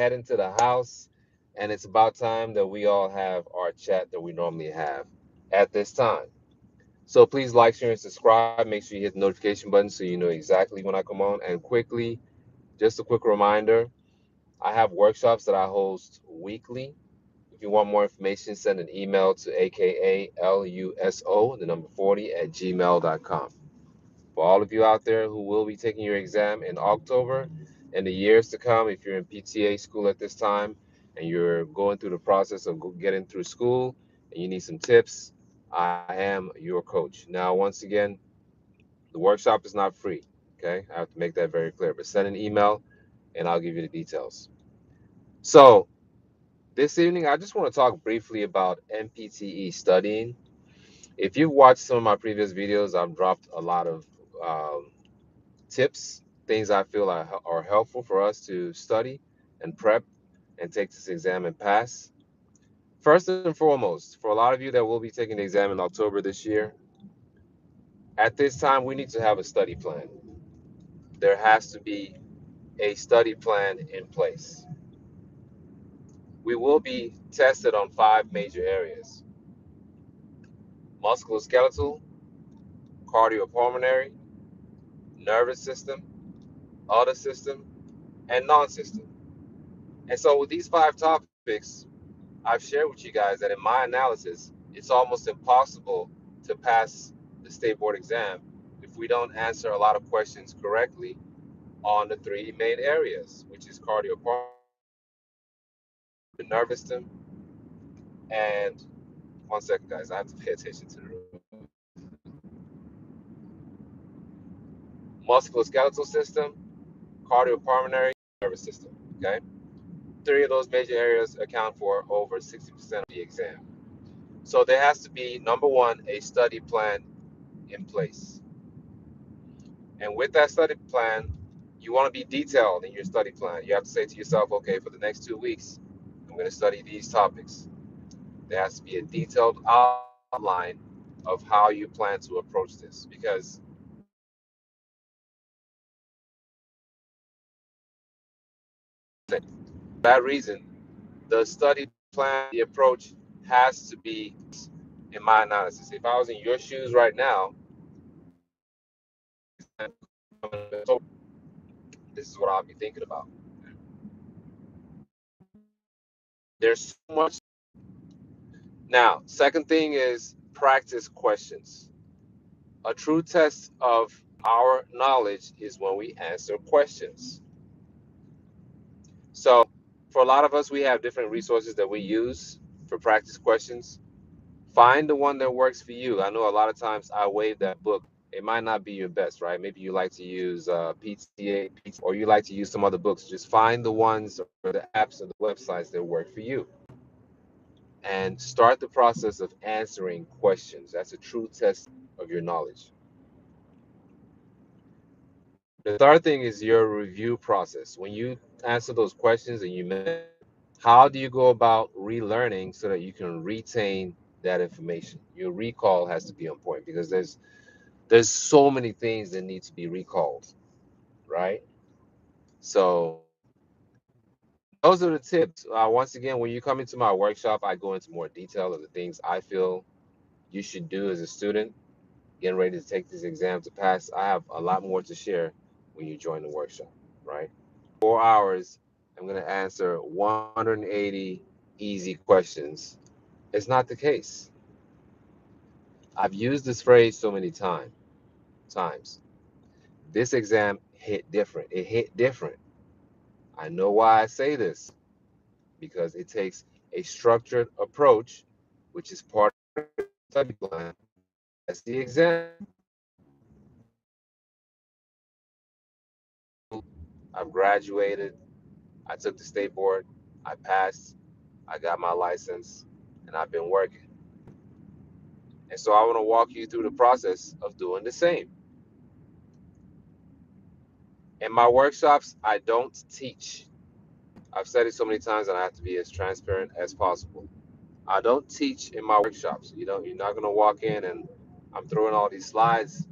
heading to the house, and it's about time that we all have our chat that we normally have at this time. So please like, share, and subscribe. Make sure you hit the notification button so you know exactly when I come on. And quickly, just a quick reminder, I have workshops that I host weekly. If you want more information, send an email to akaluso, the number 40, at gmail.com. For all of you out there who will be taking your exam in October and the years to come, if you're in PTA school at this time and you're going through the process of getting through school and you need some tips, I am your coach. Now, once again, the workshop is not free. Okay, I have to make that very clear. But send an email and I'll give you the details. So, this evening, I just want to talk briefly about NPTE studying. If you've watched some of my previous videos, I've dropped a lot of tips, things I feel are helpful for us to study and prep and take this exam and pass. First and foremost, for a lot of you that will be taking the exam in October this year, at this time, we need to have a study plan. There has to be a study plan in place. We will be tested on five major areas: musculoskeletal, cardiopulmonary, nervous system, other system, and non-system. And so with these five topics, I've shared with you guys that in my analysis, it's almost impossible to pass the state board exam if we don't answer a lot of questions correctly on the three main areas, which is cardiopulmonary, the nervous system, and one second, guys, I have to pay attention to the room. Musculoskeletal system, cardiopulmonary, nervous system. Okay, three of those major areas account for over 60% of the exam. So there has to be, number one, a study plan in place. And with that study plan, you want to be detailed in your study plan. You have to say to yourself, okay, for the next 2 weeks, I'm going to study these topics. There has to be a detailed outline of how you plan to approach this, because for that reason, the study plan, the approach has to be in my analysis. If I was in your shoes right now, this is what I'll be thinking about. There's so much. Now, second thing is practice questions. A true test of our knowledge is when we answer questions. So, for a lot of us, we have different resources that we use for practice questions. Find the one that works for you. I know a lot of times I wave that book. It might not be your best, right? Maybe you like to use PTA, or you like to use some other books. Just find the ones or the apps or the websites that work for you, and start the process of answering questions. That's a true test of your knowledge. The third thing is your review process. When you answer those questions and you mention, how do you go about relearning so that you can retain that information? Your recall has to be on point, because there's so many things that need to be recalled, right? So those are the tips. Once again, when you come into my workshop, I go into more detail of the things I feel you should do as a student getting ready to take this exam to pass. I have a lot more to share when you join the workshop, right? 4 hours, I'm going to answer 180 easy questions. It's not the case. I've used this phrase so many times. This exam hit different. It hit different. I know why I say this, because it takes a structured approach, which is part of the study plan. That's the exam. I've graduated. I took the state board. I passed. I got my license, and I've been working. And so I want to walk you through the process of doing the same. In my workshops, I don't teach. I've said it so many times and I have to be as transparent as possible. I don't teach in my workshops. You're not going to walk in and I'm throwing all these slides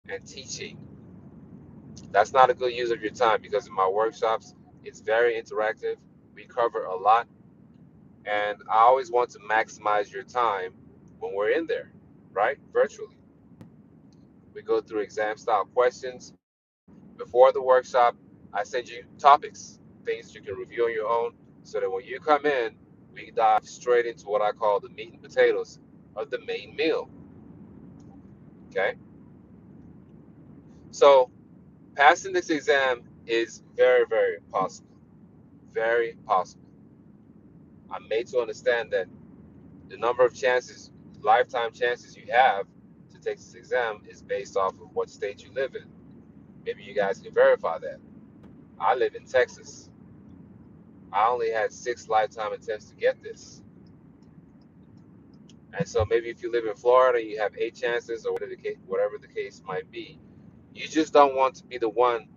and teaching. That's not a good use of your time because in my workshops, it's very interactive. We cover a lot, and I always want to maximize your time when we're in there, right? Virtually. We go through exam style questions. Before the workshop, I send you topics, things you can review on your own, so that when you come in, we dive straight into what I call the meat and potatoes of the main meal. Okay? So, passing this exam is very, very possible. Very possible. I'm made to understand that the number of chances, lifetime chances you have to take this exam is based off of what state you live in. Maybe you guys can verify that. I live in Texas. I only had 6 lifetime attempts to get this. And so maybe if you live in Florida, you have 8 chances, or whatever the case might be. You just don't want to be the one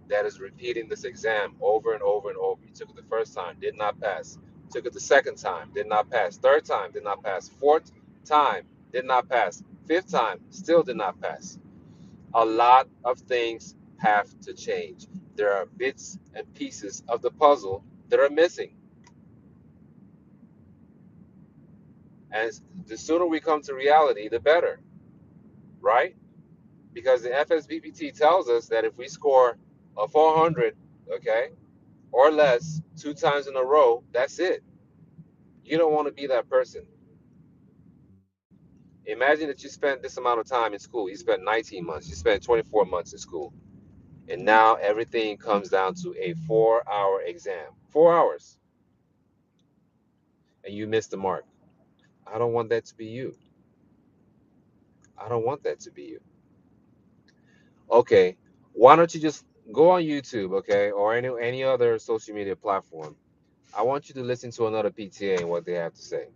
that is repeating this exam over and over and over. You took it the first time, did not pass. Took it the second time, did not pass. Third time, did not pass. Fourth time, did not pass. Fifth time, still did not pass. A lot of things have to change. There are bits and pieces of the puzzle that are missing. And the sooner we come to reality, the better, right? Because the FSBPT tells us that if we score a 400, okay, or less 2 times in a row, that's it. You don't want to be that person. Imagine that you spent this amount of time in school. You spent 19 months, you spent 24 months in school, and now everything comes down to a 4 hour exam. 4 hours, and you missed the mark. I don't want that to be you. I don't want that to be you. Okay, why don't you just go on YouTube, okay, or any other social media platform. I want you to listen to another PTA and what they have to say,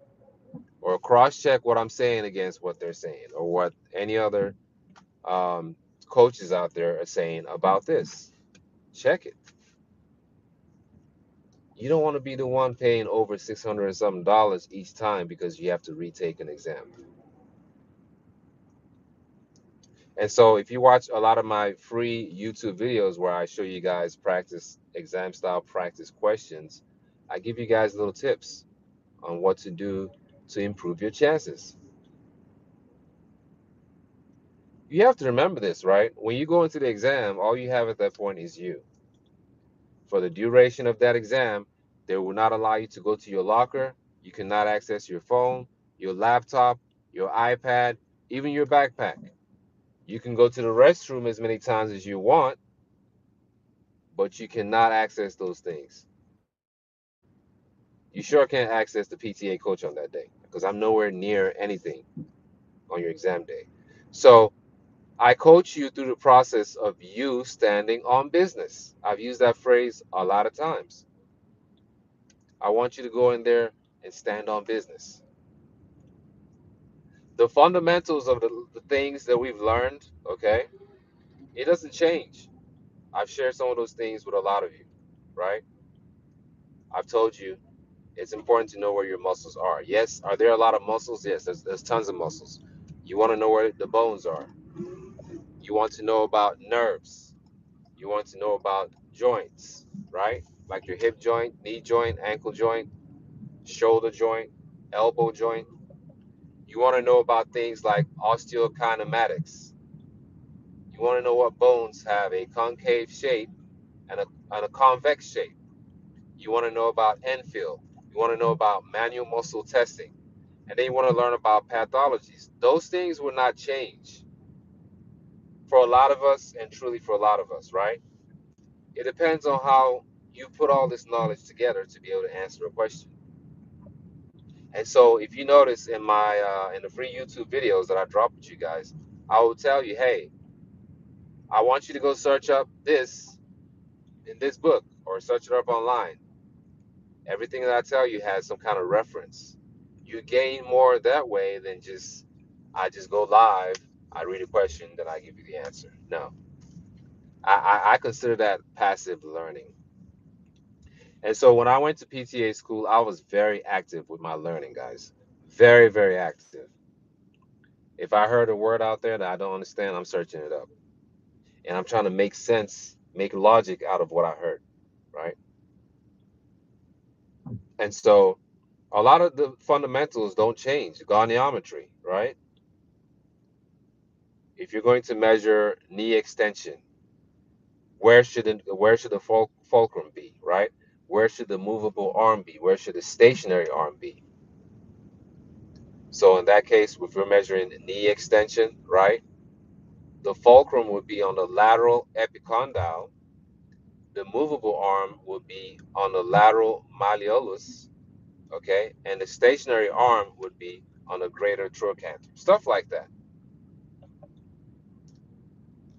or cross-check what I'm saying against what they're saying, or what any other um, coaches out there are saying about this. Check it. You don't want to be the one paying over 600 and something dollars each time because you have to retake an exam. And so, if you watch a lot of my free YouTube videos where I show you guys practice exam style practice questions, I give you guys little tips on what to do to improve your chances. You have to remember this, right? When you go into the exam, all you have at that point is you. For the duration of that exam, they will not allow you to go to your locker. You cannot access your phone, your laptop, your iPad, even your backpack. You can go to the restroom as many times as you want, but you cannot access those things. You sure can't access the PTA coach on that day because I'm nowhere near anything on your exam day. So I coach you through the process of you standing on business. I've used that phrase a lot of times. I want you to go in there and stand on business. The fundamentals of the things that we've learned, okay, it doesn't change. I've shared some of those things with a lot of you, right? I've told you it's important to know where your muscles are. Yes, are there a lot of muscles? Yes, there's tons of muscles. You want to know where the bones are. You want to know about nerves. You want to know about joints, right? Like your hip joint, knee joint, ankle joint, shoulder joint, elbow joint. You want to know about things like osteokinematics. You want to know what bones have a concave shape and a convex shape. You want to know about infill. You want to know about manual muscle testing. And then you want to learn about pathologies. Those things will not change for a lot of us and truly for a lot of us, right? It depends on how you put all this knowledge together to be able to answer a question. And so if you notice in my in the free YouTube videos that I drop with you guys, I will tell you, hey, I want you to go search up this in this book or search it up online. Everything that I tell you has some kind of reference. You gain more that way than just I just go live, I read a question, then I give you the answer. No, I consider that passive learning. And so when I went to PTA school, I was very active with my learning, guys. Very, very active. If I heard a word out there that I don't understand, I'm searching it up. And I'm trying to make sense make logic out of what I heard, right? And so a lot of the fundamentals don't change. Goniometry, right? If you're going to measure knee extension, where should the fulcrum be, right? Where should the movable arm be? Where should the stationary arm be? So in that case, if we're measuring knee extension, right, the fulcrum would be on the lateral epicondyle. The movable arm would be on the lateral malleolus, okay, and the stationary arm would be on the greater trochanter. Stuff like that.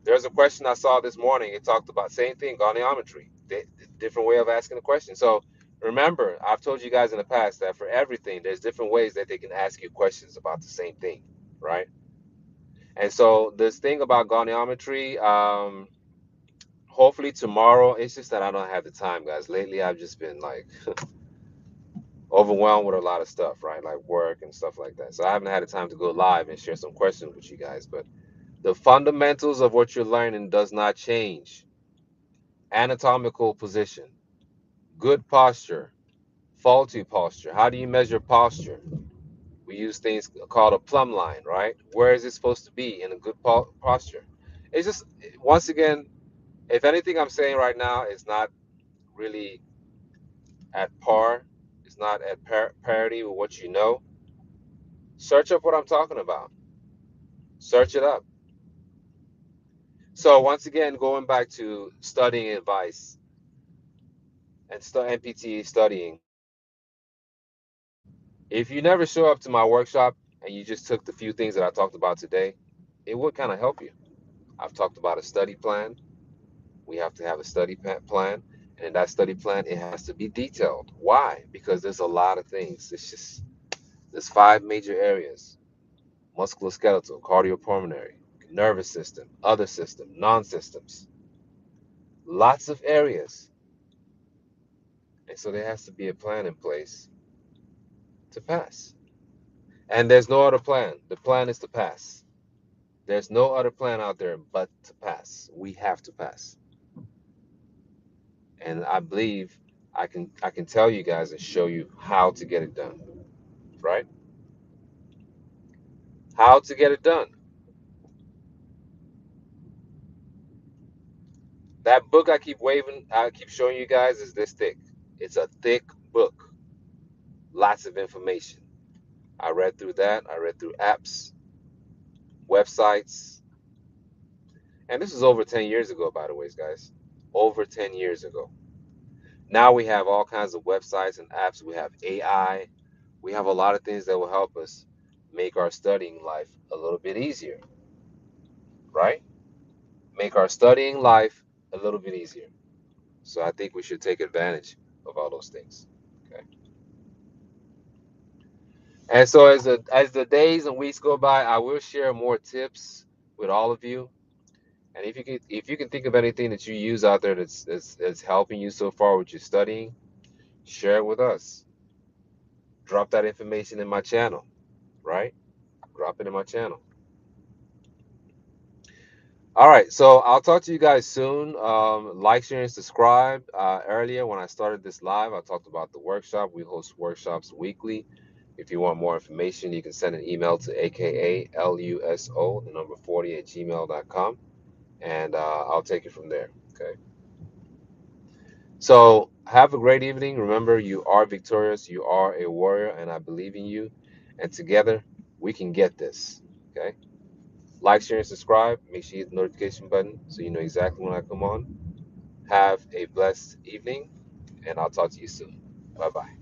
There's a question I saw this morning. It talked about same thing, goniometry. Different way of asking the question. So remember, I've told you guys in the past that for everything, there's different ways that they can ask you questions about the same thing, right? And so this thing about goniometry, hopefully tomorrow. It's just that I don't have the time, guys. Lately, I've just been like overwhelmed with a lot of stuff, right? Like work and stuff like that. So I haven't had the time to go live and share some questions with you guys. But the fundamentals of what you're learning does not change. Anatomical position, good posture, faulty posture. How do you measure posture? We use things called a plumb line, right? Where is it supposed to be in a good posture? It's just, once again, if anything I'm saying right now is not really at par, it's not at parity with what you know, search up what I'm talking about. Search it up. So once again, going back to studying advice and NPTE studying, if you never show up to my workshop and you just took the few things that I talked about today, it would kind of help you. I've talked about a study plan. We have to have a study plan. And in that study plan, it has to be detailed. Why? Because there's a lot of things. There's 5 major areas: musculoskeletal, cardiopulmonary, nervous system, other system, non-systems. Lots of areas. And so there has to be a plan in place to pass. And there's no other plan. The plan is to pass. There's no other plan out there but to pass. We have to pass. And I believe I can tell you guys and show you how to get it done, right? How to get it done. That book I keep showing you guys is this thick. It's a thick book. Lots of information. I read through that. I read through apps, websites. And this is over 10 years ago, by the way, guys. Over 10 years ago. Now we have all kinds of websites and apps. We have AI. We have a lot of things that will help us make our studying life a little bit easier, right? Make our studying life a little bit easier. So I think we should take advantage of all those things. Okay. And so as the days and weeks go by, I will share more tips with all of you. And if you can think of anything that you use out there that's helping you so far with your studying, share it with us. Drop that information in my channel, right? Drop it in my channel. All right, so I'll talk to you guys soon. Like, share, and subscribe. Earlier, when I started this live, I talked about the workshop. We host workshops weekly. If you want more information, you can send an email to akaluso, the number 40 at gmail.com, and I'll take it from there. Okay. So have a great evening. Remember, you are victorious. You are a warrior, and I believe in you. And together, we can get this. Okay. Like, share, and subscribe. Make sure you hit the notification button so you know exactly when I come on. Have a blessed evening, and I'll talk to you soon. Bye bye.